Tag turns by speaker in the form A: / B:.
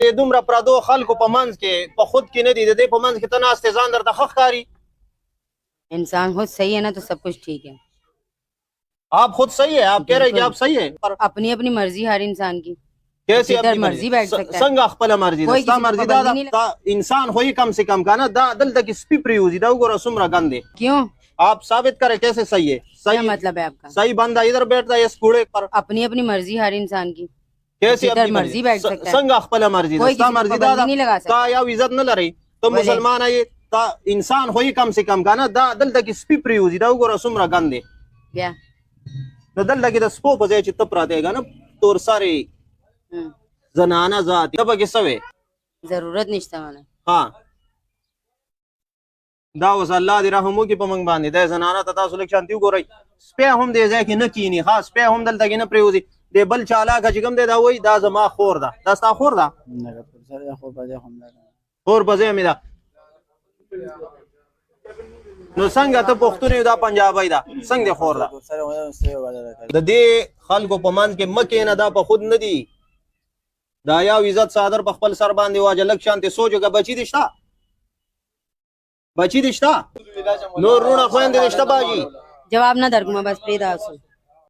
A: دومره پردو خلکو په منځ کې په خود کې نه دي، د دې په منځ کې ته ناست ځان درته ښه ښکاري.
B: इंसान खुद सही है ना तो सब कुछ ठीक है.
A: आप खुद सही है, आप कह रहे हैं कि आप सही है.
B: अपनी अपनी मर्जी हर इंसान की.
A: कैसे
B: जिधर
A: अपनी
B: मर्जी बैठ सकता है.
A: څنګه خپل مرضی ده؟
B: कोई
A: ستا
B: किसी को
A: مرضی
B: पाबंदी नहीं
A: دا انسان خو یې کم سے کم کنه دا دلته کې سپي پریوزي دا وګوره څومره ګندې.
B: क्यों؟
A: आप साबित करें कैसे सही है.
B: क्या
A: सही
B: मतलब है आपका?
A: सही बंदा इधर बैठता है इस कूड़े पर.
B: अपनी अपनी मर्जी हर इंसान की.
A: कैसे
B: जिधर
A: अपनी
B: मर्जी बैठ सकता है.
A: څنګه خپل مرضی ده؟
B: कोई
A: ستا
B: किसी को
A: مرضی دا
B: पाबंदी नहीं लगा सकता.
A: تا یو عزت نه لري ته
B: ولې؟
A: مسلمان یې تا انسان خو یې کم سے کم کنه دا دلته کې سپي پریوزي دا وګوره څومره ګندې.
B: क्या؟
A: نو دلته کې د سپو په ځای چې ته پراته یې کنه تور ساري زنانه ذات ته پکې څه وې.
B: जरूरत नشته مانه.
A: ها دا اوس الله دې رحم وکړي په موږ باندې د زنانه ته تاسو لږ شانتي وګورئ. سپی هم دې ځای کې نه کینی، ها سپی هم دلته کې نه پرېوځي. دې بل چالاکه چې کوم دی دا وایي دا زما خور ده. دا ستا خور ده؟ خور په ځای مې ده. نو څنګه ته پښتون یې دا پنجابی ده څنګه دې خور ده؟ د دې خلکو په منځ کې مه کښېنه دا په خود نه دي. دا یو عزت صادر په خپل سر باندې واجه لږ شانتې سوچ وکړه. بچي دې شته؟ بچی دې شته؟ نور وروڼه خویندې دې شته باجي؟
B: जवाब ना दरगुमा बस प्रेदा